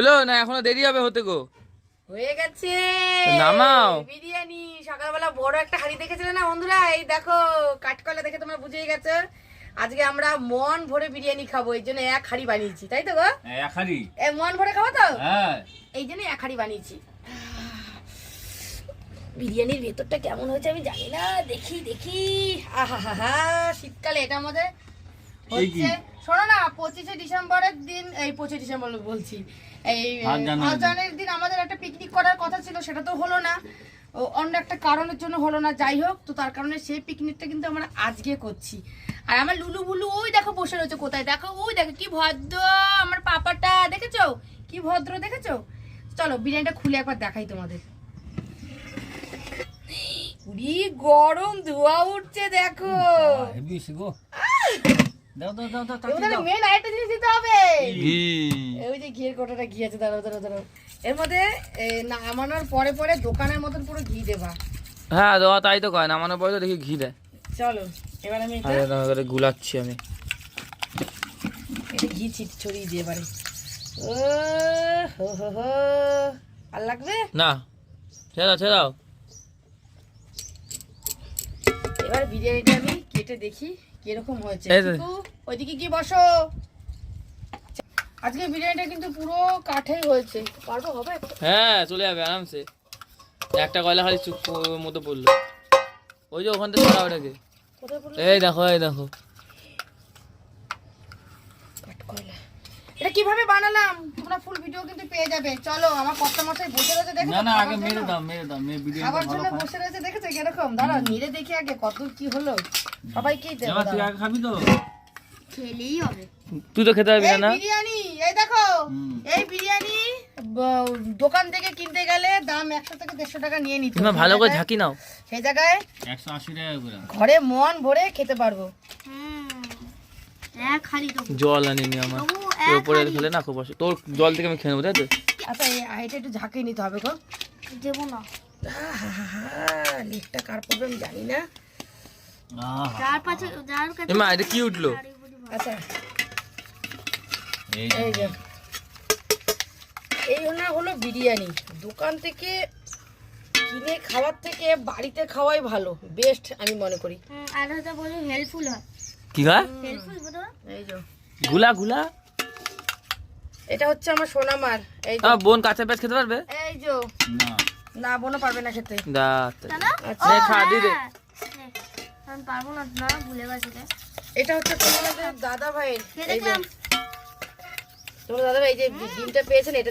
হলো না, এখনো দেরি হবে হতে গো। হয়ে গেছে নামাও বিরিয়ানি। সকালবেলা বড় একটা হাঁড়ি দেখেছিলে না বন্ধুরা, এই দেখো কাঠকয়লা দেখে তোমরা বুঝেই গেছো। আজকে আমরা মন ভরে বিরিয়ানি খাবো, এই জন্য এক হাঁড়ি বানিয়েছি, তাই তো গো? এক হাঁড়ি মন ভরে খাবো তো, হ্যাঁ এই জন্য এক হাঁড়ি বানিয়েছি। বিরিয়ানির ভেতরটা কেমন হয়েছে আমি জানি না, দেখি দেখি। আহা, শীতকালে এটা আমাদের হচ্ছে। শোনো না, 25শে ডিসেম্বরের দিন, এই 25শে ডিসেম্বর বলছি, এই 5 জানুয়ারির দিন আমাদের একটা পিকনিক করার কথা ছিল, সেটা তো হলো না, অন্য একটা কারণের জন্য হলো না। যাই হোক, তো তার কারণে সেই পিকনিকটা কিন্তু আমরা আজকে করছি। আর আমার লুলু বুলু ওই দেখো বসে রয়েছে কোথায়, দেখো ওই দেখো কি ভদ্র আমার পাপাটা, দেখেছো কি ভদ্র, দেখেছো? চলো বিরিয়ানিটা খুলে একবার দেখাই তোমাদের। পুরি গরম ধোয়া উঠছে, দেখো। হেভি গো। দাও দাও দাও দাও, এবারে মেন আরেকটা জিনিস দিতে হবে, ঘি। ওই যে ঘিয়ের কোটাটা, ঘি আছে, দাঁড়াও দাঁড়াও দাঁড়াও। এর মধ্যে নামানোর পরে পরে দোকানের মতন পুরো ঘি দেবা। হ্যাঁ দেওয়া, তাই তো কয়, নামানোর পরে তো দেখি ঘি দেয়। চলো এবার আমি আরে গুলাচ্ছি আমি, এটা ঘি ছড়িয়ে দিয়ে এবারে। ও হো হো হো, আর লাগবে না, ছেড়ে দাও। এবার বিরিয়ানিটা আমি কেটে দেখি কিরকম হয়েছে। ওইদিকে কি বসো, আজকে বিরিয়ানিটা কিন্তু পুরো কাঠেই হয়েছে, পারবো হবে? হ্যাঁ চলে যাবে আরামসে। একটা কয়লা খালি চুপ মতো পড়লো, ওই যে ওখান থেকে সরা ওটাকে। কোথায় পড়লো? এই দেখো এই দেখো, কাঠকয়লা। এটা কিভাবে বানালাম তোমরা ফুল ভিডিও কিন্তু পেয়ে যাবে। চলো আমার কর্তা মশাই বসে রয়েছে, দেখো। না না, আগে মেরে দাও মেয়ে ভিডিও খাবার জন্য বসে রয়েছে, দেখেছো কিরকম? দাঁড়াও নিরে দেখি আগে কত কি হলো, সবাইকেই দেবো। তুই আগে খাবি তো? খেলেই হবে। তুই তো খেতে পারবি না। বিরিয়ানি এই দেখো, এই বিরিয়ানি দোকান থেকে কিনতে গেলে দাম 100 থেকে 150 টাকা নিয়ে নিতে। তুমি ভালো করে ঝাঁকি নাও, সেই জায়গায় 180 টাকা করে ঘরে মন ভরে খেতে পারবো। এক হাঁড়ি তো জল আনিনি আমার, উপরে ফেলে না খুব বসে, তোর জল থেকে আমি খেয়ে নেবো, তাই তো? আচ্ছা এই আইটা একটু ঝাঁকিয়ে নিতে হবে গো। দেবো না, লিফটটা কার পড়বে আমি জানি না। মা এটা কি উঠলো? আচ্ছা এই যে এই হলো বিরিয়ানি। দোকান থেকে কিনে খাওয়ার থেকে বাড়িতে খাওয়াই ভালো, বেস্ট আমি মনে করি। আর হয়তো বলি হেল্পফুল হয়। কি হয়? হেল্পফুল বলো। এই যে গুলা এটা হচ্ছে আমার সোনামার। এই যে আমার বোন কাঁচা পেঁয়াজ খেতে পারবে? এই যে না না, বোনও পারবে না খেতে। নে খা দি দে। আমি পারবো না, না ভুলে গেছি রে। এটা হচ্ছে তোমাদের দাদা ভাইয়ের। খেয়ে এই যে দেখলাম। তোমার দাদা ভাই এই যে ডিমটা পেয়েছেন, এটা